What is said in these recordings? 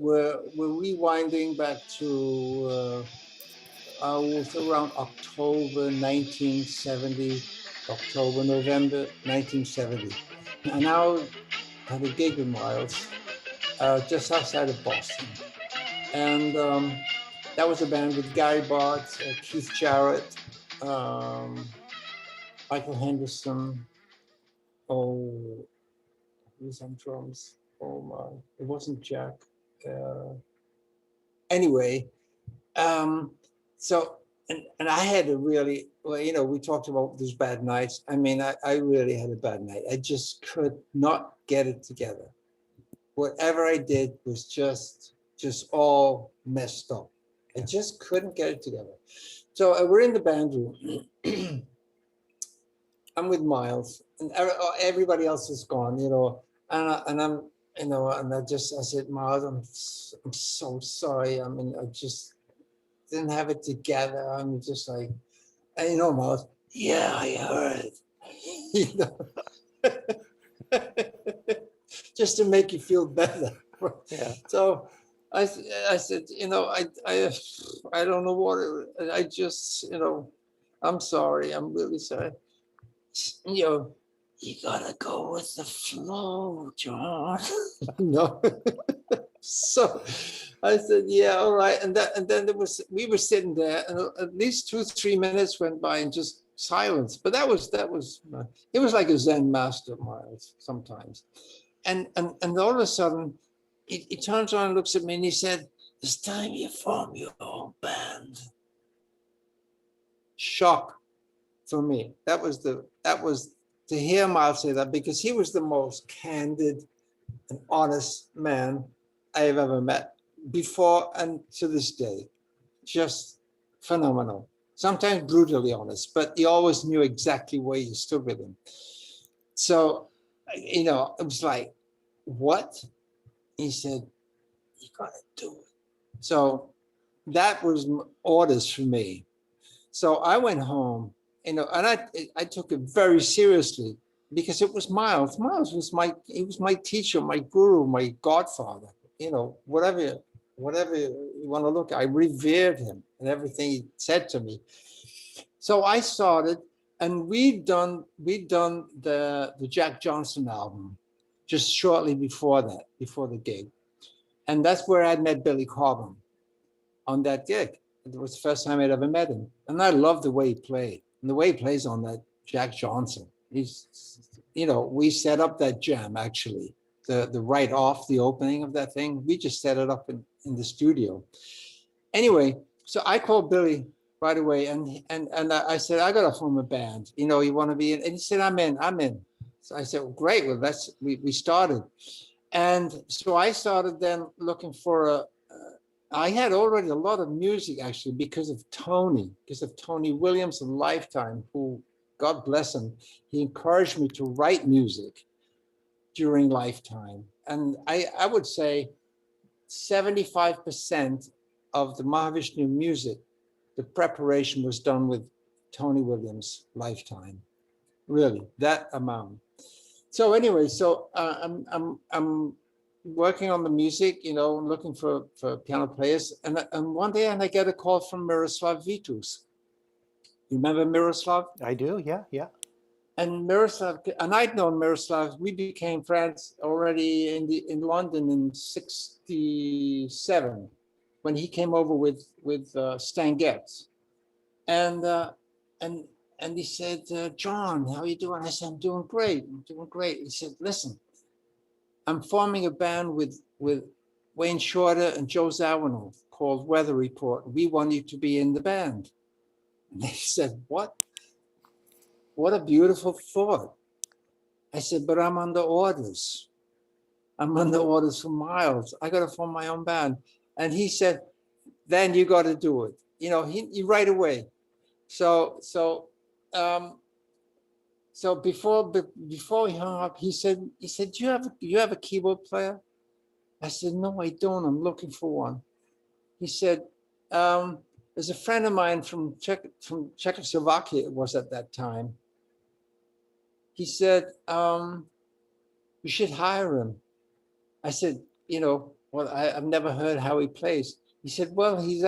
we're rewinding back to was around October 1970, October, November 1970. I now had a gig with Miles just outside of Boston. And that was a band with Gary Bartz, Keith Jarrett, um, Michael Henderson. Oh, who's on drums? Oh my, it wasn't Jack. Uh, anyway, um, so and I had a really well, we talked about those bad nights. I mean, I really had a bad night. I just could not get it together. Whatever I did was just all messed up. I just couldn't get it together. So we're in the band room. I'm with Miles, and everybody else is gone, and I'm, and I said, Miles, I'm so sorry. I mean, I just didn't have it together. I'm just like, and Miles, yeah, I heard. Just to make you feel better. Yeah. So I said, I don't know what I just, I'm sorry. I'm really sorry. You gotta go with the flow, John. No. So I said, yeah, all right. And then we were sitting there, and at least 2-3 minutes went by in just silence. But that was it was like a Zen master, Miles, sometimes. And all of a sudden, he turns around and looks at me and he said, it's time you form your own band. Shock for me. That was to hear Miles say that, because he was the most candid and honest man I have ever met before and to this day. Just phenomenal. Sometimes brutally honest, but he always knew exactly where you stood with him. So, it was like, what? He said, you gotta do it. So that was orders for me. So I went home, and I took it very seriously, because it was Miles. Miles was my teacher, my guru, my godfather. Whatever you want to look at, I revered him and everything he said to me. So I started, and we'd done the Jack Johnson album just shortly before the gig. And that's where I'd met Billy Cobham on that gig. It was the first time I'd ever met him. And I loved the way he played. And the way he plays on that Jack Johnson. We set up that jam, actually. The right off the opening of that thing. We just set it up in the studio. Anyway, so I called Billy right away, and I said, I gotta form a band. You want to be in? And he said, I'm in. So I said, well, great. Well, we started. And so I started then looking for I had already a lot of music, actually, because of Tony Williams of Lifetime, who, God bless him, he encouraged me to write music during Lifetime. And I would say 75% of the Mahavishnu music, the preparation was done with Tony Williams' Lifetime. Really, that amount. So anyway, I'm working on the music, looking for piano players, and one day I get a call from Miroslav Vitus. You remember Miroslav? I do, yeah. And Miroslav, and I'd known Miroslav. We became friends already in London in '67, when he came over with Stan Getz, and he said, John, how are you doing? I said, I'm doing great. He said, listen, I'm forming a band with Wayne Shorter and Joe Zawinul called Weather Report. We want you to be in the band. And they said, what? What a beautiful thought. I said, but I'm under orders. I'm under orders from Miles. I got to form my own band. And he said, then you got to do it. He right away. So before he hung up, he said, do you have a keyboard player? I said, no, I don't. I'm looking for one. He said, there's a friend of mine from Czechoslovakia, it was at that time. He said, you should hire him. I said, well, I've never heard how he plays. He said, well, he's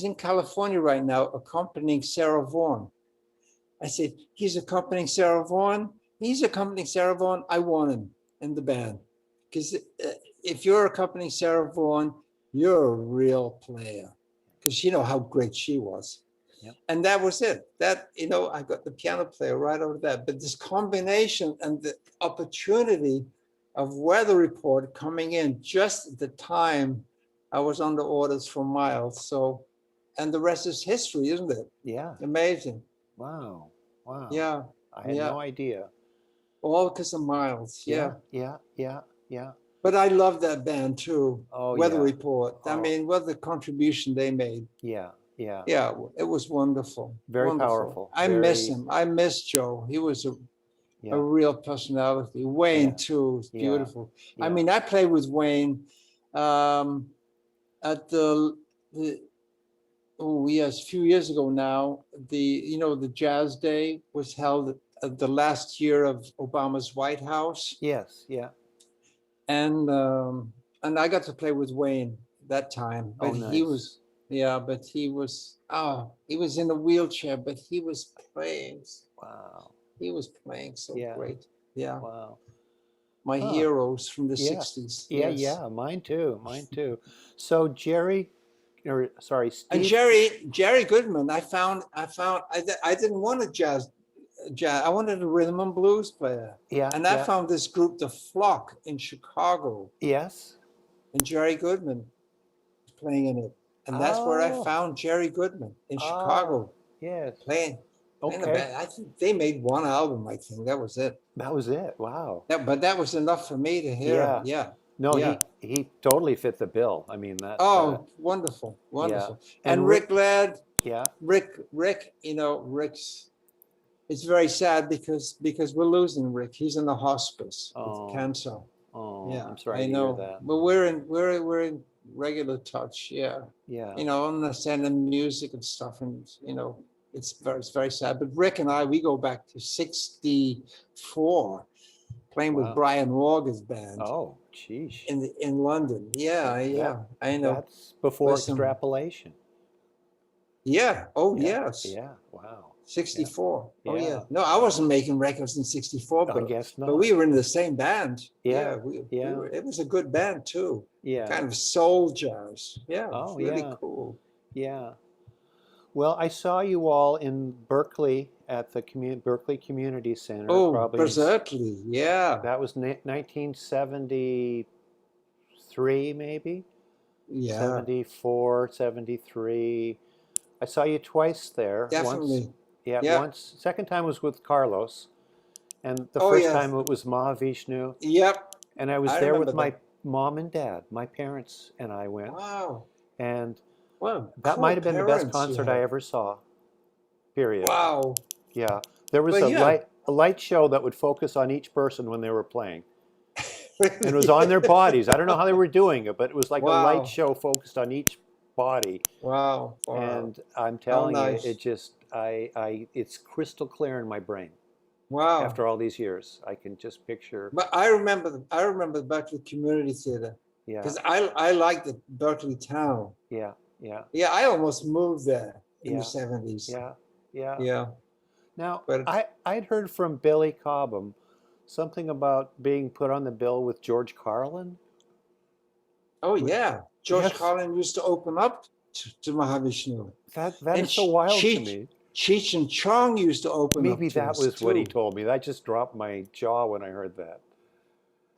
in California right now accompanying Sarah Vaughan. I said, he's accompanying Sarah Vaughan. He's accompanying Sarah Vaughan. I want him in the band. Because if you're accompanying Sarah Vaughan, you're a real player. Because you know how great she was. Yep. And that was it. That, you know, I got the piano player right over that. But this combination and the opportunity of Weather Report coming in just at the time I was under orders from Miles. So, and the rest is history, isn't it? Yeah. Amazing. Wow. Wow. Yeah. I had no idea. All because of Miles. Yeah. Yeah. But I love that band too. Oh, Weather yeah. Report. I mean, what the contribution they made. Yeah. Yeah, it was wonderful. Very wonderful. powerful. I miss him. I miss Joe. He was a real personality. Wayne too is beautiful. I mean, I played with Wayne at a few years ago now. The Jazz Day was held at the last year of Obama's White House. Yes, yeah. And I got to play with Wayne that time. But nice. he was in a wheelchair, but he was playing. Wow. He was playing so great. Yeah. Wow. My heroes from the 60s. Yeah, mine too. So Steve. And Jerry Goodman, I didn't want a jazz. I wanted a rhythm and blues player. Yeah. And I found this group, The Flock, in Chicago. Yes. And Jerry Goodman was playing in it. And that's where I found Jerry Goodman in Chicago. Yes. Playing Okay. the band. I think they made one album, I think. That was it. That was it. Wow. But that was enough for me to hear. Yeah. No, he totally fit the bill. I mean that. Wonderful. Yeah. And Rick Ladd. Yeah. Rick, Rick's. It's very sad because we're losing Rick. He's in the hospice with cancer. Oh, yeah. I'm sorry I to know. hear that. But we're in regular touch. Yeah. Yeah. Understanding music and stuff, and it's very sad. But Rick and we go back to '64, playing with Brian Walger's band. Oh, geez. In London. Yeah. I know. That's before Extrapolation. Yeah. Oh, yeah. yes. Yeah. Wow. 64. Yeah. Oh, yeah. No, I wasn't making records in 64, I guess not. but we were in the same band. Yeah. It was a good band too. Yeah. Kind of soul jazz. Yeah. Oh, really cool. Yeah. Well, I saw you all in Berkeley at the Berkeley Community Center. Oh, Berkeley. Yeah. That was 1973, maybe? Yeah. 74, 73. I saw you twice there. Definitely. Once. Second time was with Carlos. And the first time it was Mahavishnu. Yep. And I was there with my mom and dad. My parents and I went. Wow. And that might have been the best concert I ever saw. Period. Wow. Yeah. There was a light show that would focus on each person when they were playing. And it was on their bodies. I don't know how they were doing it, but it was like a light show focused on each body. Wow. And I'm telling you, it just it's crystal clear in my brain. Wow. After all these years, I can just picture. But I remember the Berkeley Community Theater. Yeah. Because I liked the Berkeley town. Yeah. Yeah, I almost moved there in the 70s. Yeah. Now, I'd heard from Billy Cobham something about being put on the bill with George Carlin. Oh, yeah. George Carlin used to open up to Mahavishnu. That is so wild to me. Cheech and Chong used to open up to Maybe that was what he told me. That just dropped my jaw when I heard that.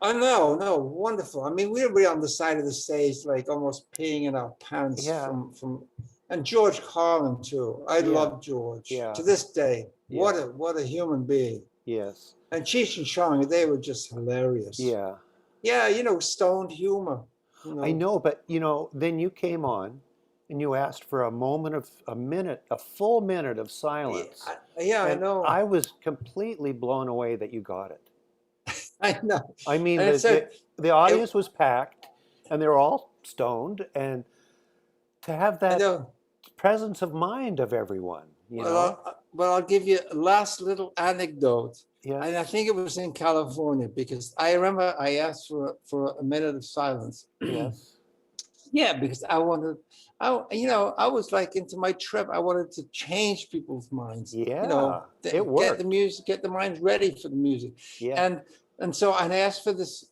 Oh, no, wonderful. I mean, we were on the side of the stage, like almost peeing in our pants and George Carlin too. I love George to this day. Yeah. What a human being. Yes. And Cheech and Chong, they were just hilarious. Yeah. Yeah, stoned humor. I know, but then you came on and you asked for a full minute of silence. Yeah, I know. I was completely blown away that you got it. I know. I mean, the audience was packed, and they were all stoned, and to have that presence of mind of everyone. Well, I'll give you a last little anecdote. Yes. And I think it was in California, because I remember I asked for a minute of silence. Yes. Yeah, because I wanted, I was like into my trip. I wanted to change people's minds. Yeah, it Get the worked. music, get the minds ready for the music. Yeah. And so I asked for this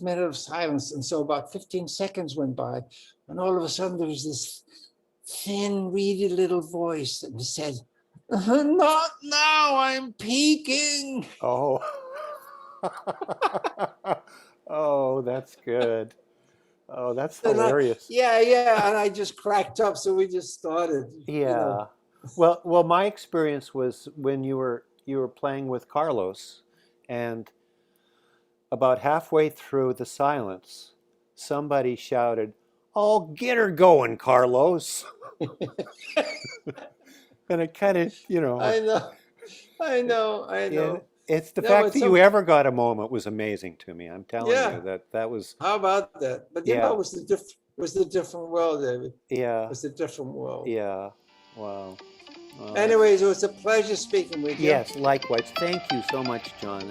minute of silence, and so about 15 seconds went by, and all of a sudden there was this thin, reedy little voice that said, "Not now, I'm peaking." Oh. Oh, that's good. Oh, that's hilarious. Yeah, and I just cracked up. So we just started. Yeah. Well, my experience was when you were playing with Carlos, and about halfway through the silence, somebody shouted, "Oh, get her going, Carlos." And it kind of, I know. it's the No, fact but that you ever got a moment was amazing to me. I'm telling yeah. you that was, How about that? But yeah, it was the different world, David. yeah, It was a different world. yeah. Wow. Well, Anyways, it was a pleasure speaking with you. yes, likewise. Thank you so much, John.